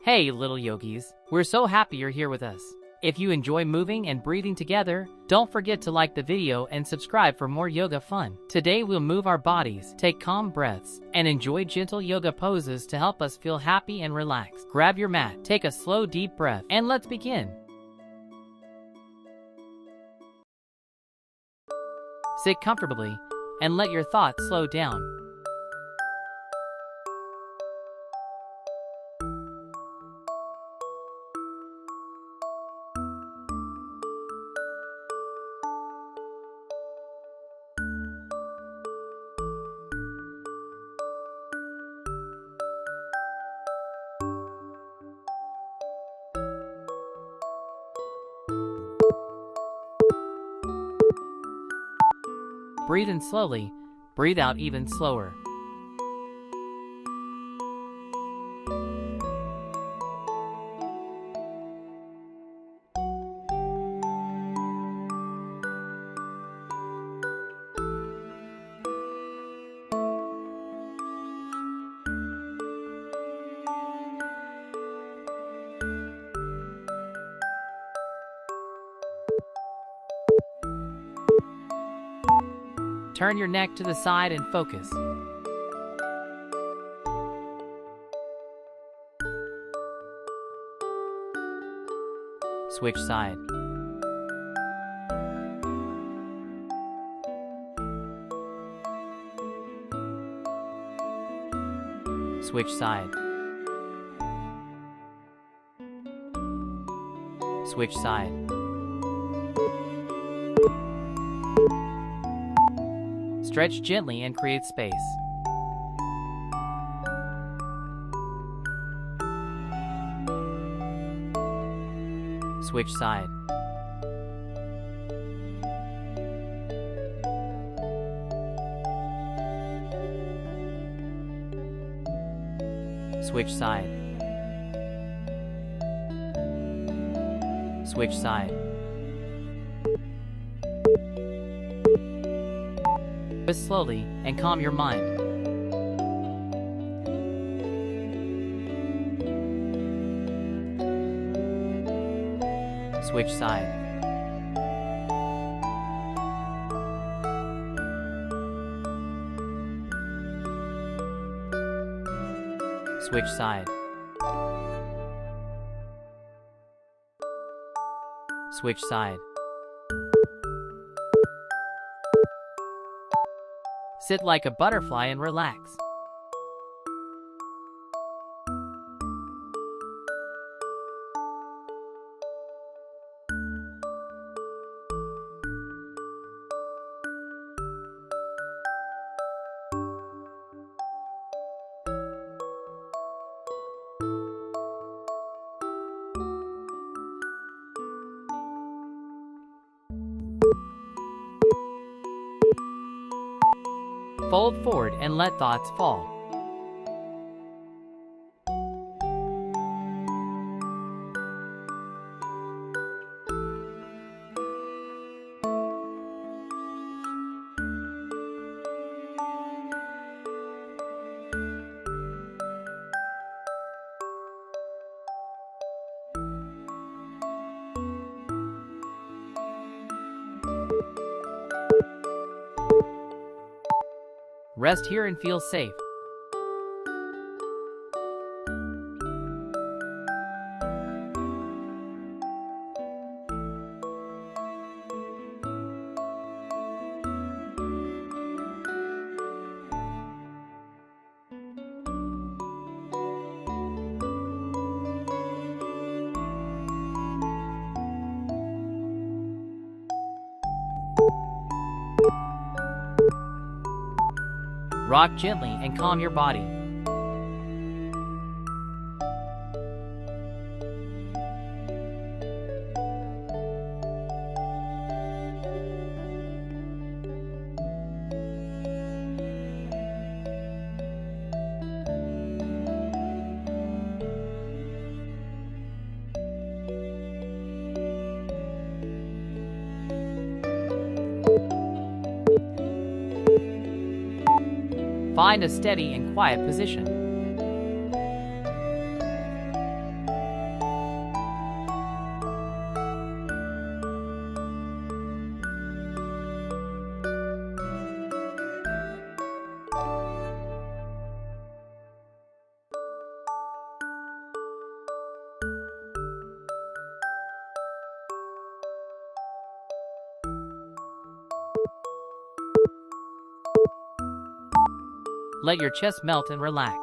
Hey little yogis, we're so happy you're here with us. If you enjoy moving and breathing together, don't forget to like the video and subscribe for more yoga fun. Today we'll move our bodies, take calm breaths, and enjoy gentle yoga poses to help us feel happy and relaxed. Grab your mat, take a slow deep breath, and let's begin. Sit comfortably and let your thoughts slow down. Breathe in slowly, breathe out even slower. Turn your neck to the side and focus. Switch side. Switch side. Switch side. Stretch gently and create space. Switch side. Switch side. Switch side. Breathe slowly and calm your mind. Switch side. Switch side. Switch side. Sit like a butterfly and relax. Fold forward and let thoughts fall. Rest here and feel safe. Rock gently and calm your body. Find a steady and quiet position. Let your chest melt and relax.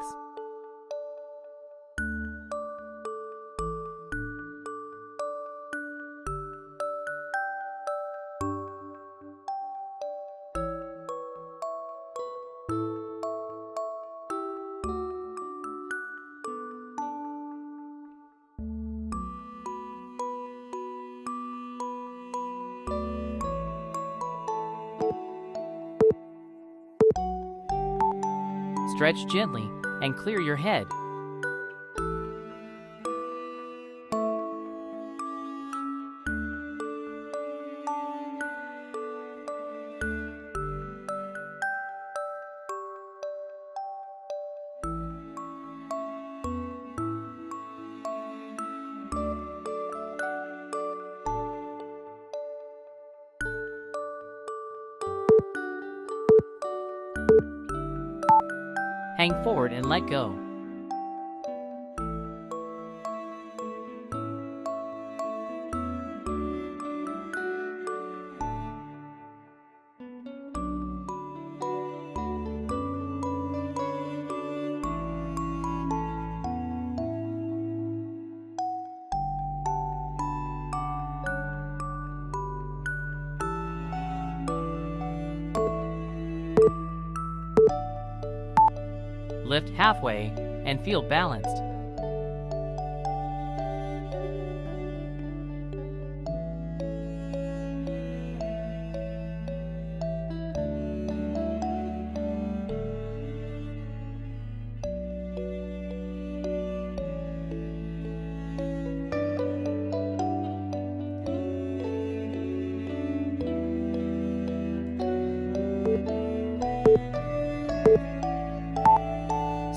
Stretch gently and clear your head. Hang forward and let go. Lift halfway and feel balanced.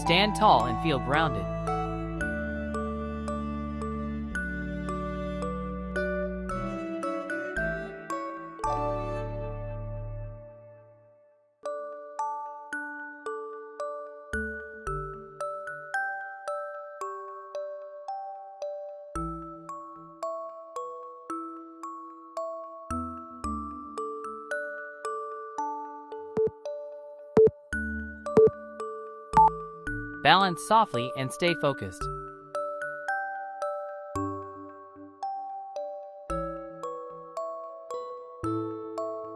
Stand tall and feel grounded. Balance softly and stay focused.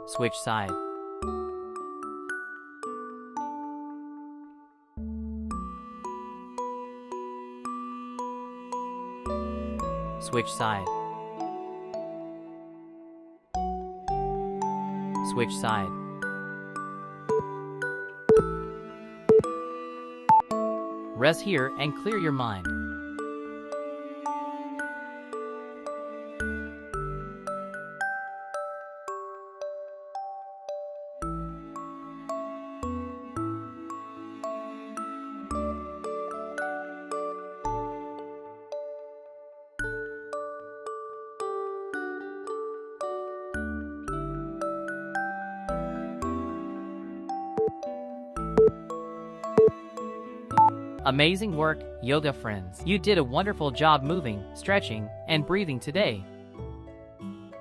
Switch side. Switch side. Switch side. Rest here and clear your mind. Amazing work, yoga friends. You did a wonderful job moving, stretching, and breathing today.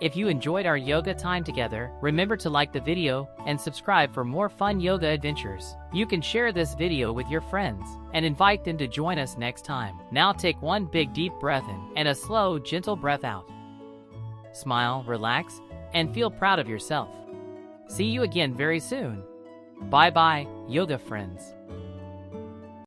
If you enjoyed our yoga time together, remember to like the video and subscribe for more fun yoga adventures. You can share this video with your friends and invite them to join us next time. Now take one big deep breath in and a slow, gentle breath out. Smile, relax, and feel proud of yourself. See you again very soon. Bye-bye, yoga friends.